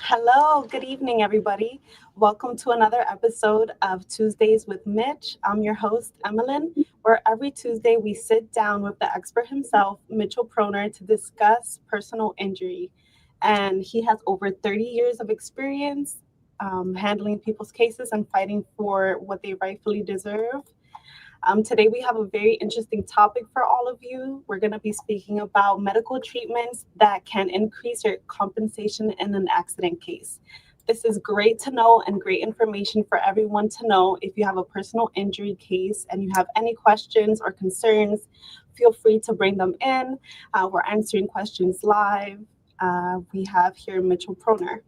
Hello, good evening, everybody. Welcome to another episode of Tuesdays with Mitch. I'm your host, Emmeline, where every Tuesday we sit down with the expert himself, Mitchell Proner, to discuss personal injury. And he has over 30 years of experience handling people's cases and fighting for what they rightfully deserve. Today, we have a very interesting topic for all of you. We're going to be speaking about medical treatments that can increase your compensation in an accident case. This is great to know and great information for everyone to know. If you have a personal injury case and you have any questions or concerns, feel free to bring them in. We're answering questions live. We have here Mitchell Proner.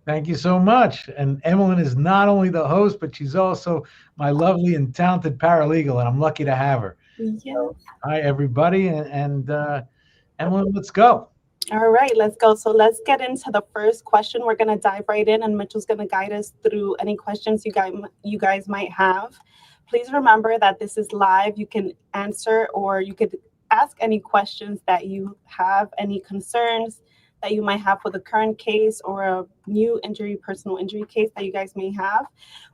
Thank you so much. And Emmeline is not only the host, but she's also my lovely and talented paralegal, and I'm lucky to have her. Yes. So, hi, everybody. And Emmeline, let's go. All right, let's go. So let's get into the first question. We're going to dive right in, and Mitchell's going to guide us through any questions you guys might have. Please remember that this is live. You can answer or you could ask any questions that you have, any concerns that you might have with a current case or a new injury, personal injury case that you guys may have.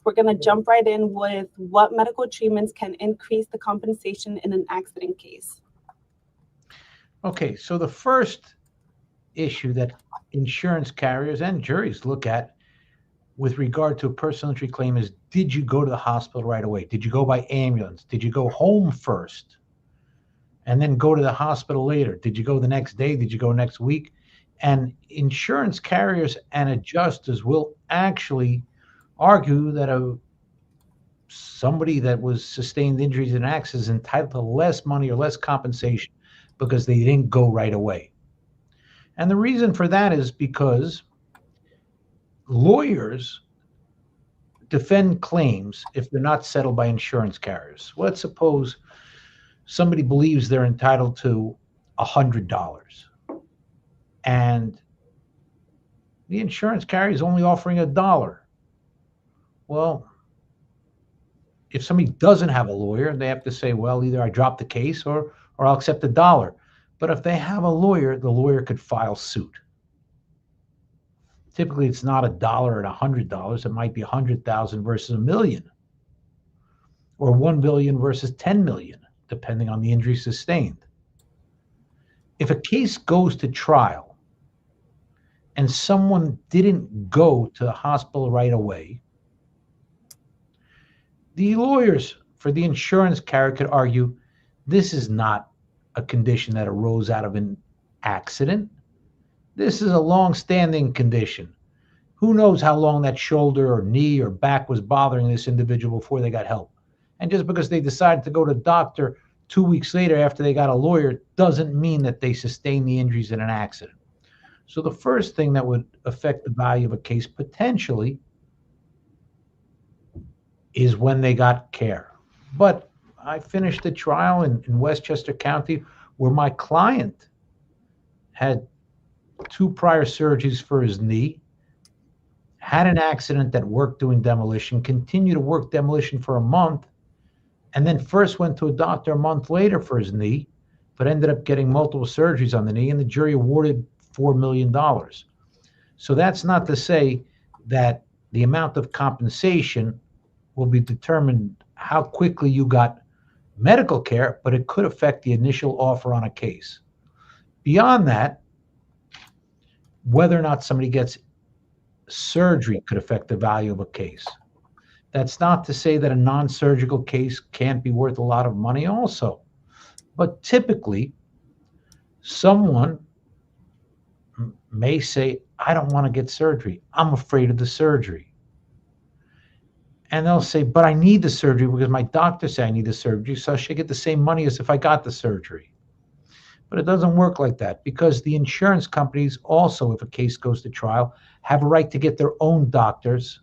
We're going to jump right in with what medical treatments can increase the compensation in an accident case. Okay, so the first issue that insurance carriers and juries look at with regard to a personal injury claim is, did you go to the hospital right away? Did you go by ambulance? Did you go home first and then go to the hospital later? Did you go the next day? Did you go next week? And insurance carriers and adjusters will actually argue that somebody that was sustained injuries in accidents is entitled to less money or less compensation because they didn't go right away. And the reason for that is because lawyers defend claims if they're not settled by insurance carriers. Let's suppose somebody believes they're entitled to $100 and the insurance carrier is only offering $1. Well, if somebody doesn't have a lawyer, they have to say, well, either I drop the case or I'll accept $1. But if they have a lawyer, the lawyer could file suit. Typically, it's not $1 and $100. It might be 100,000 versus a million, or 1 billion versus 10 million, depending on the injury sustained. If a case goes to trial and someone didn't go to the hospital right away, the lawyers for the insurance carrier could argue this is not a condition that arose out of an accident. This is a long-standing condition. Who knows how long that shoulder or knee or back was bothering this individual before they got help. And just because they decided to go to the doctor 2 weeks later after they got a lawyer doesn't mean that they sustained the injuries in an accident. So the first thing that would affect the value of a case potentially is when they got care. But I finished a trial in Westchester County where my client had 2 prior surgeries for his knee, had an accident at work doing demolition, continued to work demolition for a month, and then first went to a doctor a month later for his knee, but ended up getting multiple surgeries on the knee, and the jury awarded $4 million. So that's not to say that the amount of compensation will be determined how quickly you got medical care, but it could affect the initial offer on a case. Beyond that, whether or not somebody gets surgery could affect the value of a case. That's not to say that a non-surgical case can't be worth a lot of money also. But typically, someone may say, I don't want to get surgery. I'm afraid of the surgery. And they'll say, but I need the surgery because my doctor said I need the surgery, so I should get the same money as if I got the surgery. But it doesn't work like that because the insurance companies also, if a case goes to trial, have a right to get their own doctors.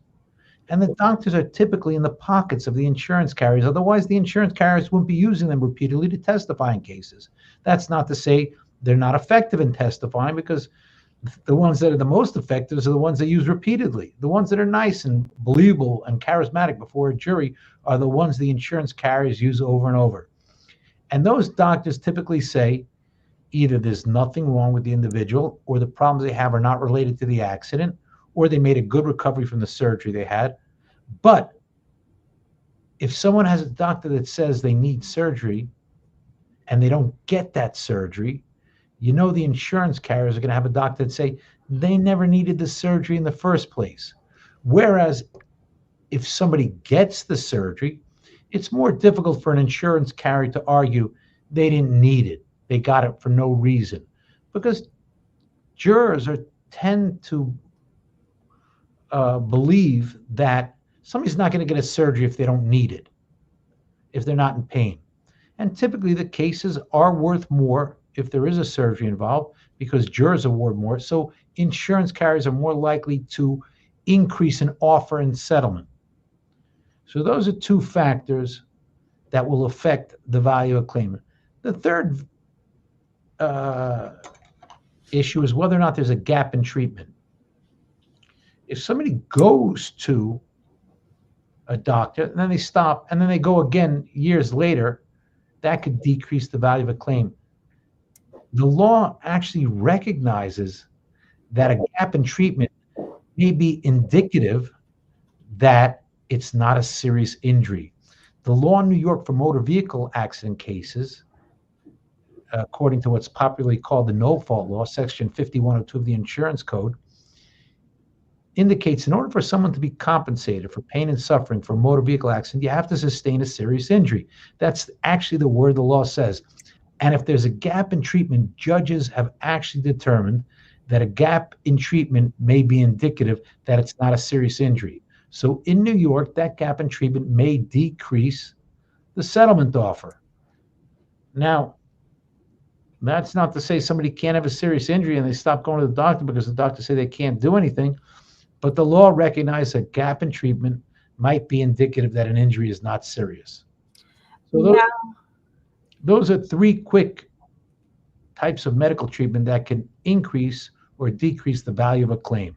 And the doctors are typically in the pockets of the insurance carriers. Otherwise, the insurance carriers wouldn't be using them repeatedly to testify in cases. That's not to say they're not effective in testifying, because the ones that are the most effective are the ones that use repeatedly. The ones that are nice and believable and charismatic before a jury are the ones the insurance carriers use over and over. And those doctors typically say, Either there's nothing wrong with the individual, or the problems they have are not related to the accident, or they made a good recovery from the surgery they had. But if someone has a doctor that says they need surgery and they don't get that surgery, the insurance carriers are going to have a doctor that say they never needed the surgery in the first place. Whereas if somebody gets the surgery, it's more difficult for an insurance carrier to argue they didn't need it. They got it for no reason, because jurors tend to believe that somebody's not going to get a surgery if they don't need it, if they're not in pain. And typically the cases are worth more if there is a surgery involved, because jurors award more. So insurance carriers are more likely to increase an offer in settlement. So those are two factors that will affect the value of a claim. The third issue is whether or not there's a gap in treatment. If somebody goes to a doctor and then they stop and then they go again years later, that could decrease the value of a claim. The law actually recognizes that a gap in treatment may be indicative that it's not a serious injury. The law in New York for motor vehicle accident cases, according to what's popularly called the no-fault law, section 5102 of the insurance code, indicates in order for someone to be compensated for pain and suffering for a motor vehicle accident, you have to sustain a serious injury. That's actually the word the law says. And if there's a gap in treatment, judges have actually determined that a gap in treatment may be indicative that it's not a serious injury. So in New York, that gap in treatment may decrease the settlement offer. Now, that's not to say somebody can't have a serious injury and they stop going to the doctor because the doctor say they can't do anything, but the law recognizes a gap in treatment might be indicative that an injury is not serious. So those are three quick types of medical treatment that can increase or decrease the value of a claim.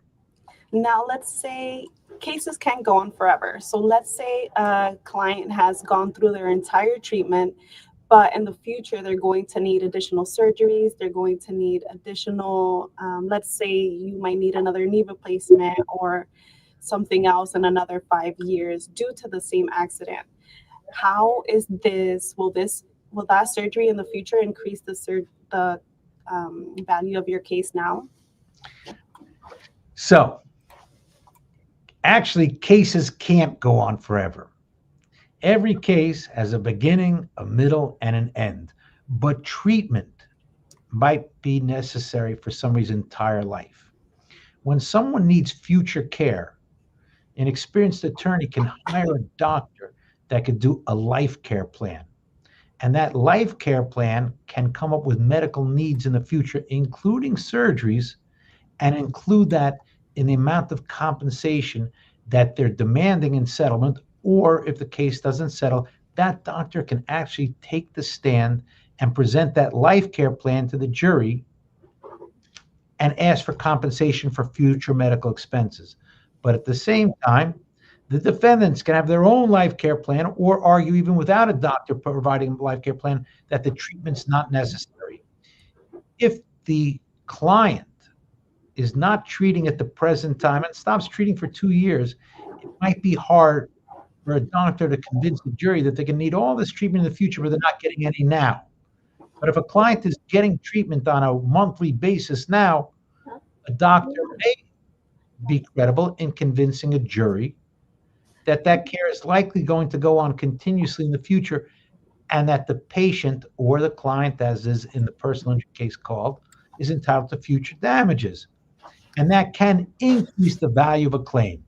Now, let's say cases can't go on forever. So let's say a client has gone through their entire treatment, but in the future, they're going to need additional surgeries. They're going to need additional, let's say you might need another knee replacement or something else in another 5 years due to the same accident. How is this, will that surgery in the future increase the value of your case now? So actually, cases can't go on forever. Every case has a beginning, a middle, and an end. But treatment might be necessary for somebody's entire life. When someone needs future care, an experienced attorney can hire a doctor that could do a life care plan. And that life care plan can come up with medical needs in the future, including surgeries, and include that in the amount of compensation that they're demanding in settlement. Or if the case doesn't settle, that doctor can actually take the stand and present that life care plan to the jury and ask for compensation for future medical expenses. But at the same time, the defendants can have their own life care plan or argue, even without a doctor providing a life care plan, that the treatment's not necessary. If the client is not treating at the present time and stops treating for 2 years, it might be hard for a doctor to convince the jury that they can need all this treatment in the future, but they're not getting any now. But if a client is getting treatment on a monthly basis now, a doctor may be credible in convincing a jury that that care is likely going to go on continuously in the future, and that the patient or the client, as is in the personal injury case called, is entitled to future damages. And that can increase the value of a claim.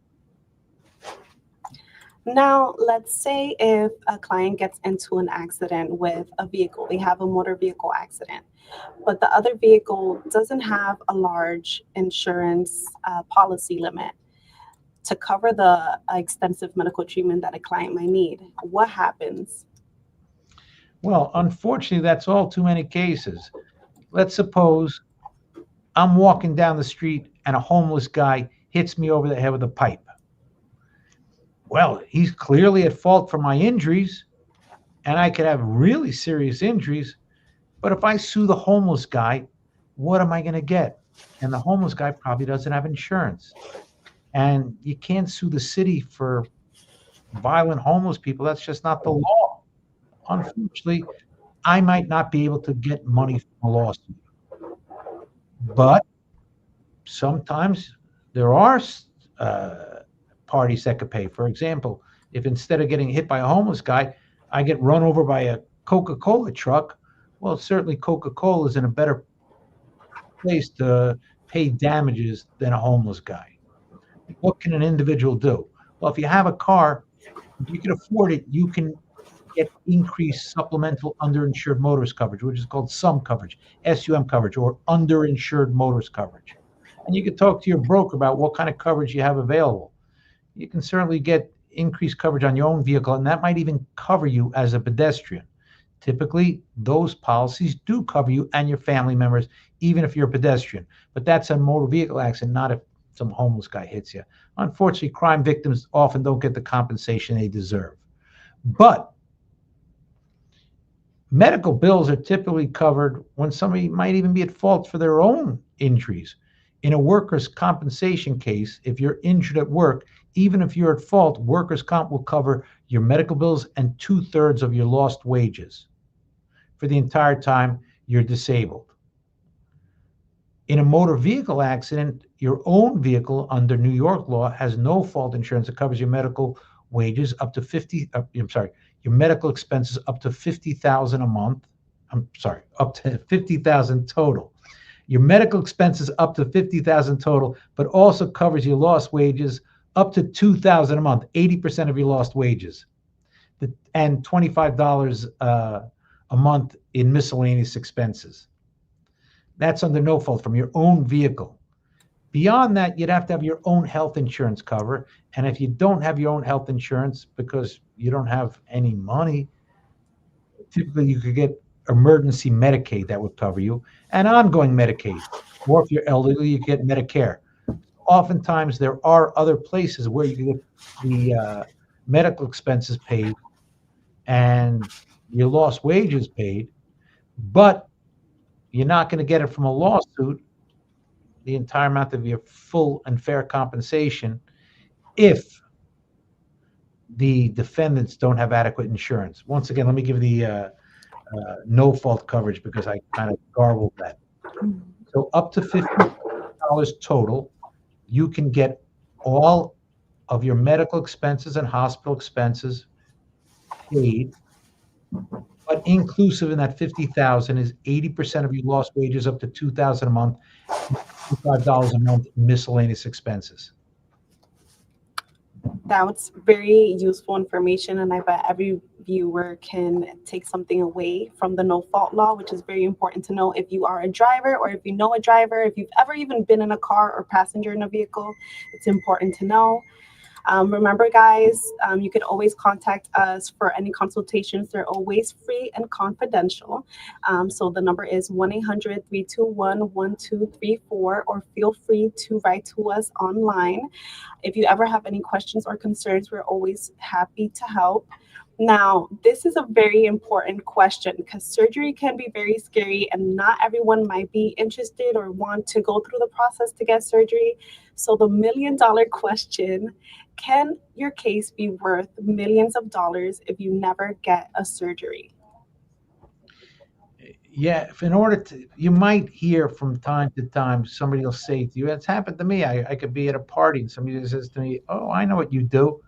Now, let's say if a client gets into an accident with a vehicle, they have a motor vehicle accident, but the other vehicle doesn't have a large insurance policy limit to cover the extensive medical treatment that a client might need. What happens? Well, unfortunately, that's all too many cases. Let's suppose I'm walking down the street and a homeless guy hits me over the head with a pipe. Well, he's clearly at fault for my injuries, and I could have really serious injuries, But if I sue the homeless guy, what am I going to get? And the homeless guy probably doesn't have insurance. And you can't sue the city for violent homeless people. That's just not the law. Unfortunately, I might not be able to get money from a lawsuit, but sometimes there are uh, parties that could pay. For example, if instead of getting hit by a homeless guy, I get run over by a Coca-Cola truck, well, certainly Coca-Cola is in a better place to pay damages than a homeless guy. What can an individual do? Well, if you have a car, if you can afford it, you can get increased supplemental underinsured motorist coverage, which is called SUM coverage, SUM coverage, or underinsured motorist coverage. And you can talk to your broker about what kind of coverage you have available. You can certainly get increased coverage on your own vehicle, and that might even cover you as a pedestrian. Typically, those policies do cover you and your family members, even if you're a pedestrian. But that's a motor vehicle accident, not if some homeless guy hits you. Unfortunately, crime victims often don't get the compensation they deserve. But medical bills are typically covered when somebody might even be at fault for their own injuries. In a workers' compensation case, if you're injured at work, even if you're at fault, workers' comp will cover your medical bills and 2/3 of your lost wages for the entire time you're disabled. In a motor vehicle accident, your own vehicle under New York law has no fault insurance that covers your medical wages up to 50, I'm sorry, your medical expenses up to 50,000 a month. I'm sorry, up to 50,000 total. Your medical expenses up to 50,000 total, but also covers your lost wages up to 2,000 a month, 80% of your lost wages, and $25 a month in miscellaneous expenses. That's under no fault from your own vehicle. Beyond that, you'd have to have your own health insurance cover. And if you don't have your own health insurance because you don't have any money, typically you could get emergency Medicaid that would cover you and ongoing Medicaid. Or if you're elderly, you get Medicare. Oftentimes, there are other places where you can get the medical expenses paid and your lost wages paid, but you're not going to get it from a lawsuit, the entire amount of your full and fair compensation, if the defendants don't have adequate insurance. Once again, let me give the no fault coverage because I kind of garbled that. So up to $50 total, you can get all of your medical expenses and hospital expenses paid, but inclusive in that 50,000 is 80% of your lost wages up to 2,000 a month, $25 a month in miscellaneous expenses. That's very useful information, and I bet every viewer can take something away from the no fault law, which is very important to know if you are a driver or if you know a driver, if you've ever even been in a car or passenger in a vehicle, it's important to know. Remember, guys, you could always contact us for any consultations. They're always free and confidential. So the number is 1-800-321-1234, or feel free to write to us online. If you ever have any questions or concerns, we're always happy to help. Now, this is a very important question because surgery can be very scary and not everyone might be interested or want to go through the process to get surgery. So the $1,000,000 question, can your case be worth millions of dollars if you never get a surgery? Yeah, if in order to, you might hear from time to time, somebody will say to you, it's happened to me. I could be at a party and somebody says to me, oh, I know what you do.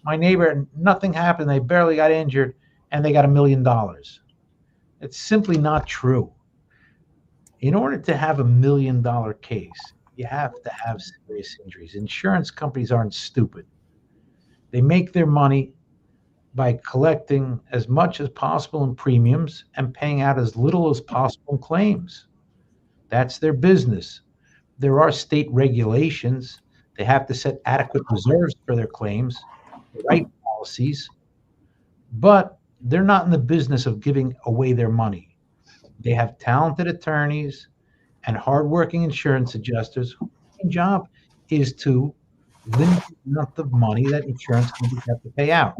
My neighbor, nothing happened. They barely got injured and they got $1,000,000. It's simply not true. In order to have $1,000,000 case, you have to have serious injuries. Insurance companies aren't stupid. They make their money by collecting as much as possible in premiums and paying out as little as possible in claims. That's their business. There are state regulations. They have to set adequate reserves for their claims, write policies, but they're not in the business of giving away their money. They have talented attorneys and hardworking insurance adjusters whose main job is to limit the amount of money that insurance companies have to pay out.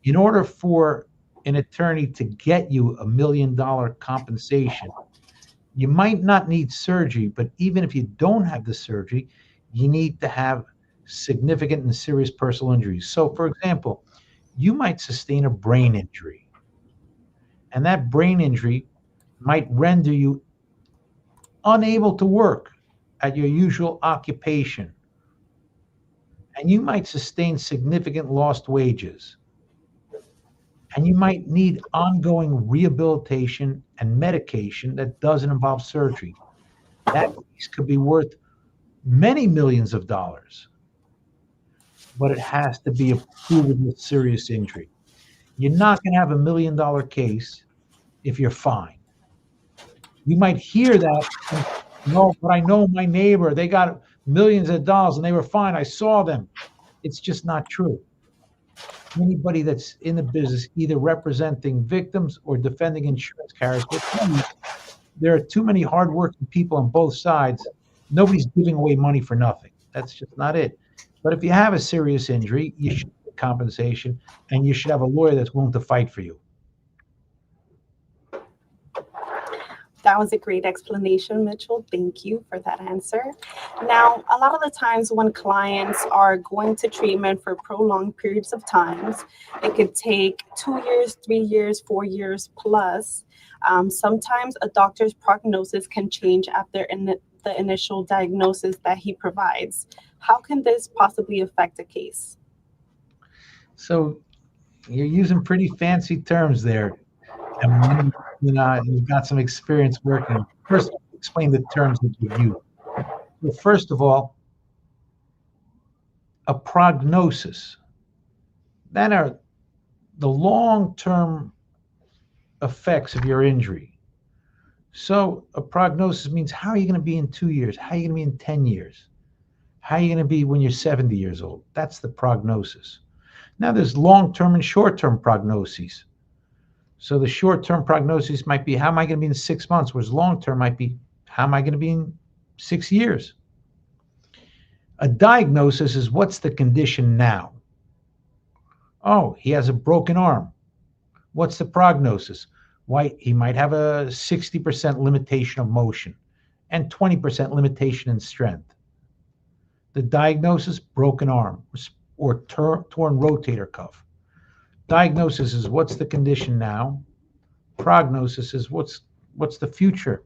In order for an attorney to get you $1 million compensation. You might not need surgery, but even if you don't have the surgery, you need to have significant and serious personal injuries. So, for example, you might sustain a brain injury, and that brain injury might render you unable to work at your usual occupation, and you might sustain significant lost wages, and you might need ongoing rehabilitation and medication that doesn't involve surgery. That case could be worth many millions of dollars, but it has to be a proven with serious injury. You're not going to have $1 million case if you're fine. You might hear that, and, no, but I know my neighbor, they got millions of dollars and they were fine. I saw them. It's just not true. Anybody that's in the business, either representing victims or defending insurance carriers, will tell you there are too many hardworking people on both sides. Nobody's giving away money for nothing. That's just not it. But if you have a serious injury, you should get compensation, and you should have a lawyer that's willing to fight for you. That was a great explanation, Mitchell. Thank you for that answer. Now, a lot of the times when clients are going to treatment for prolonged periods of times, it could take 2 years, 3 years, 4 years plus. Sometimes a doctor's prognosis can change after the initial diagnosis that he provides. How can this possibly affect a case? So you're using pretty fancy terms there, and you've got some experience working. First, explain the terms that you use. Well, first of all, a prognosis. That are the long-term effects of your injury. So a prognosis means, how are you going to be in 2 years? How are you going to be in 10 years? How are you going to be when you're 70 years old? That's the prognosis. Now there's long-term and short-term prognoses. So the short-term prognosis might be, how am I going to be in 6 months? Whereas long-term might be, how am I going to be in 6 years? A diagnosis is, what's the condition now? Oh, he has a broken arm. What's the prognosis? Why, he might have a 60% limitation of motion and 20% limitation in strength. The diagnosis, broken arm or torn rotator cuff. Diagnosis is, what's the condition now? Prognosis is, what's the future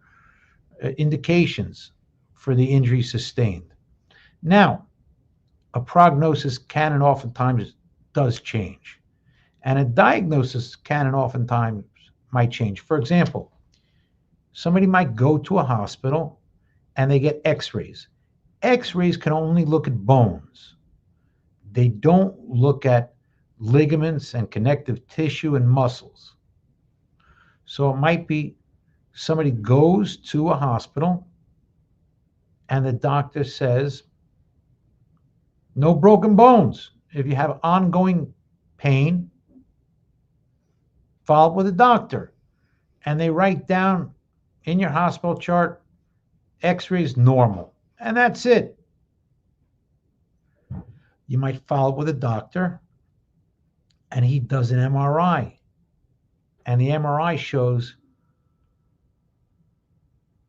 indications for the injury sustained. Now, a prognosis can and oftentimes does change, and a diagnosis can and oftentimes might change. For example, somebody might go to a hospital and they get x-rays. X-rays can only look at bones. They don't look at ligaments and connective tissue and muscles. So it might be somebody goes to a hospital and the doctor says, no broken bones. If you have ongoing pain, follow up with a doctor. And they write down in your hospital chart, x-rays normal. And that's it. You might follow up with a doctor and he does an MRI. And the MRI shows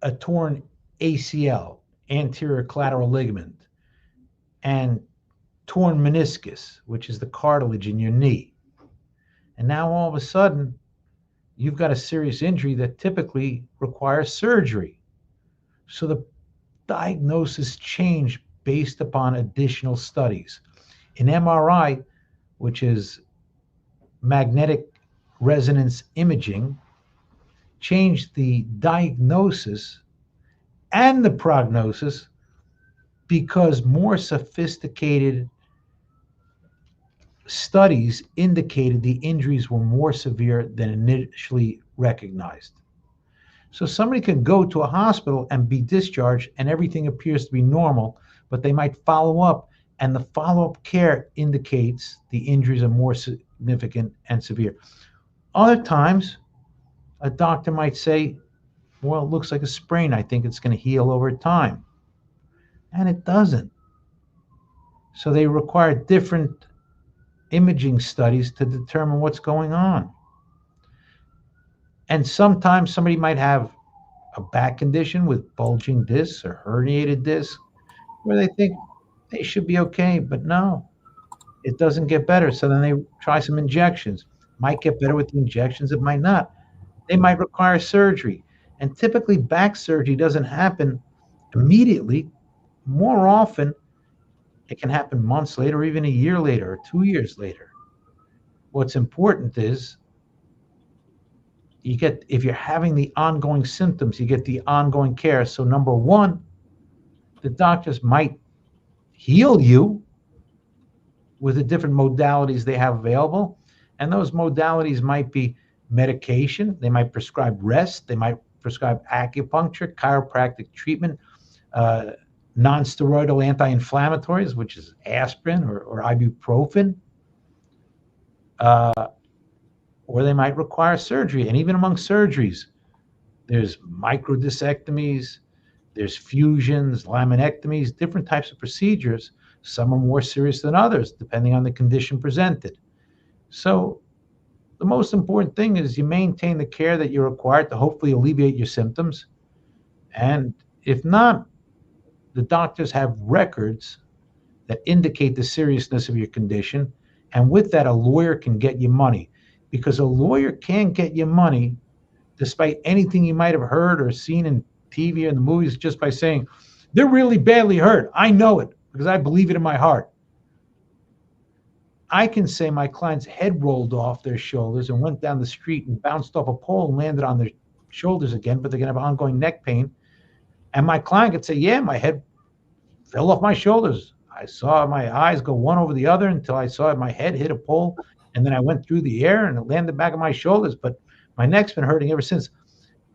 a torn ACL, anterior collateral ligament, and torn meniscus, which is the cartilage in your knee. And now all of a sudden, you've got a serious injury that typically requires surgery. So the diagnosis changed based upon additional studies. In MRI, which is magnetic resonance imaging, changed the diagnosis and the prognosis because more sophisticated studies indicated the injuries were more severe than initially recognized. So somebody could go to a hospital and be discharged and everything appears to be normal, but they might follow up, and the follow-up care indicates the injuries are more significant and severe. Other times, a doctor might say, well, it looks like a sprain. I think it's going to heal over time. And it doesn't. So they require different imaging studies to determine what's going on. And sometimes somebody might have a back condition with bulging discs or herniated discs where they think they should be okay, but no, it doesn't get better. So then they try some injections. Might get better with the injections, it might not. They might require surgery. And typically, back surgery doesn't happen immediately. More often, it can happen months later, or even a year later, or 2 years later. What's important is if you're having the ongoing symptoms, you get the ongoing care. So, number one, the doctors might heal you with the different modalities they have available. And those modalities might be medication, they might prescribe rest, they might prescribe acupuncture, chiropractic treatment, uh, non-steroidal anti-inflammatories, which is aspirin or ibuprofen, uh, or they might require surgery. And even among surgeries, there's microdiscectomies, there's fusions, laminectomies, different types of procedures. Some are more serious than others, depending on the condition presented. So the most important thing is you maintain the care that you're required to hopefully alleviate your symptoms. And if not, the doctors have records that indicate the seriousness of your condition. And with that, a lawyer can get you money, because a lawyer can get you money despite anything you might have heard or seen in TV or in the movies, just by saying, they're really badly hurt. I know it because I believe it in my heart. I can say my client's head rolled off their shoulders and went down the street and bounced off a pole and landed on their shoulders again, but they're going to have ongoing neck pain. And my client could say, yeah, my head fell off my shoulders. I saw my eyes go one over the other until I saw my head hit a pole, and then I went through the air and it landed back on my shoulders. But my neck's been hurting ever since.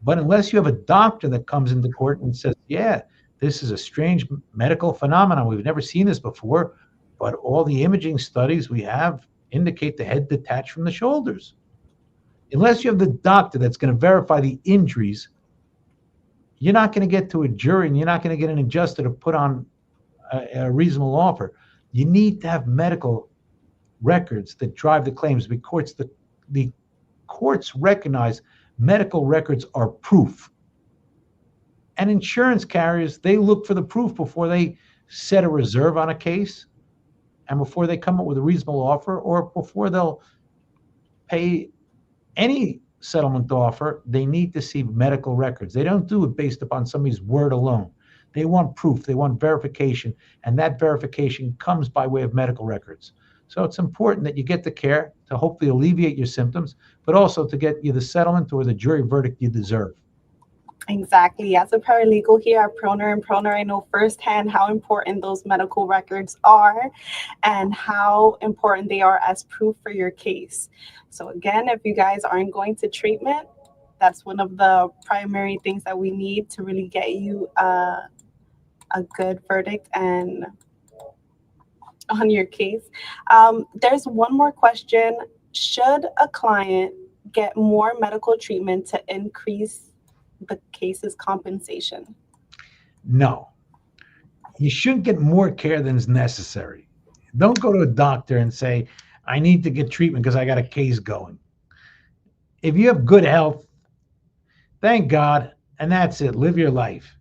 But unless you have a doctor that comes into court and says, yeah, this is a strange medical phenomenon, we've never seen this before, but all the imaging studies we have indicate the head detached from the shoulders. Unless you have the doctor that's going to verify the injuries, you're not going to get to a jury and you're not going to get an adjuster to put on a reasonable offer. You need to have medical records that drive the claims, because the courts recognize medical records are proof. And insurance carriers, they look for the proof before they set a reserve on a case and before they come up with a reasonable offer, or before they'll pay any settlement offer. They need to see medical records. They don't do it based upon somebody's word alone. They want proof, they want verification, and that verification comes by way of medical records. So it's important that you get the care to hopefully alleviate your symptoms, but also to get you the settlement or the jury verdict you deserve. Exactly. As a paralegal here at Proner and Proner, I know firsthand how important those medical records are and how important they are as proof for your case. So again, if you guys aren't going to treatment, that's one of the primary things that we need to really get you a good verdict and on your case. There's one more question. Should a client get more medical treatment to increase the case's compensation? No, you shouldn't get more care than is necessary. Don't go to a doctor and say, I need to get treatment because I got a case going. If you have good health, thank God, and that's it. Live your life.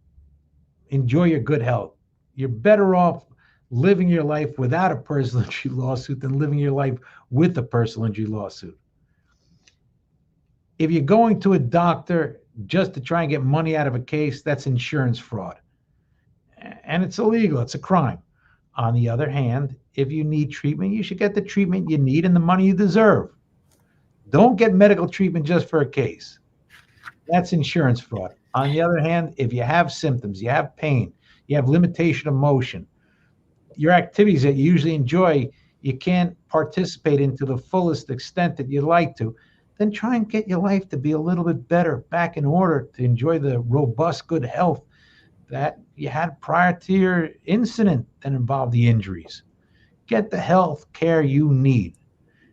Enjoy your good health. You're better off living your life without a personal injury lawsuit than living your life with a personal injury lawsuit. If you're going to a doctor just to try and get money out of a case, that's insurance fraud. And it's illegal. It's a crime. On the other hand, if you need treatment, you should get the treatment you need and the money you deserve. Don't get medical treatment just for a case. That's insurance fraud. On the other hand, if you have symptoms, you have pain, you have limitation of motion, your activities that you usually enjoy, you can't participate in to the fullest extent that you'd like to, then try and get your life to be a little bit better, back in order to enjoy the robust, good health that you had prior to your incident that involved the injuries. Get the health care you need,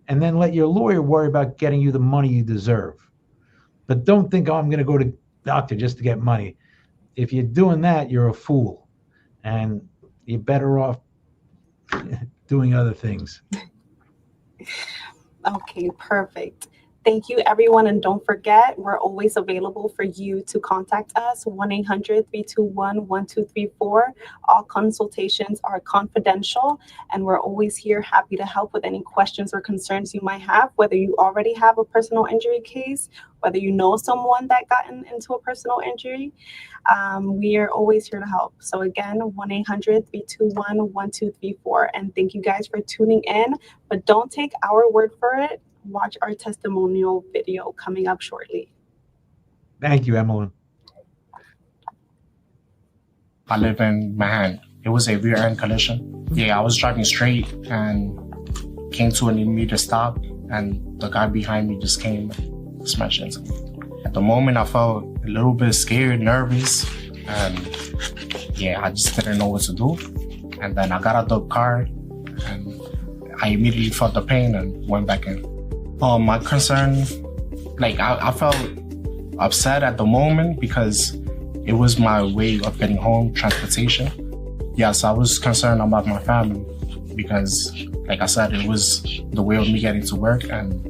and then let your lawyer worry about getting you the money you deserve. But don't think, oh, I'm going to go to the doctor just to get money. If you're doing that, you're a fool, and you're better off doing other things. Okay, perfect. Thank you, everyone. And don't forget, we're always available for you to contact us, 1-800-321-1234. All consultations are confidential, and we're always here happy to help with any questions or concerns you might have, whether you already have a personal injury case, whether you know someone that got into a personal injury. We are always here to help. So again, 1-800-321-1234. And thank you guys for tuning in, but don't take our word for it. Watch our testimonial video coming up shortly. Thank you, Emily. I live in Manhattan. It was a rear end collision. Yeah, I was driving straight and came to an immediate stop, and the guy behind me just came and smashed into me. At the moment, I felt a little bit scared, nervous, and yeah, I just didn't know what to do. And then I got out the car, and I immediately felt the pain and went back in. My concern, I felt upset at the moment because it was my way of getting home, transportation. Yes, I was concerned about my family because, like I said, it was the way of me getting to work, and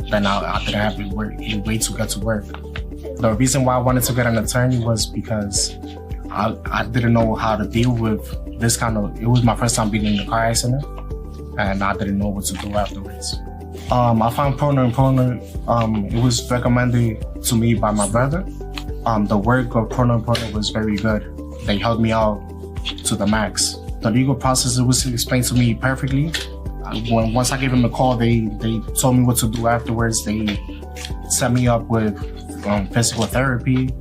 then I didn't have a way to get to work. The reason why I wanted to get an attorney was because I didn't know how to deal with this it was my first time being in a car accident, and I didn't know what to do afterwards. I found Proner & Proner. It was recommended to me by my brother. The work of Proner & Proner was very good. They helped me out to the max. The legal process, it was explained to me perfectly. Once I gave them a call, they told me what to do afterwards. They set me up with physical therapy.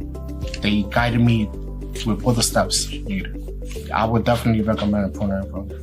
They guided me with all the steps needed. I would definitely recommend Proner & Proner.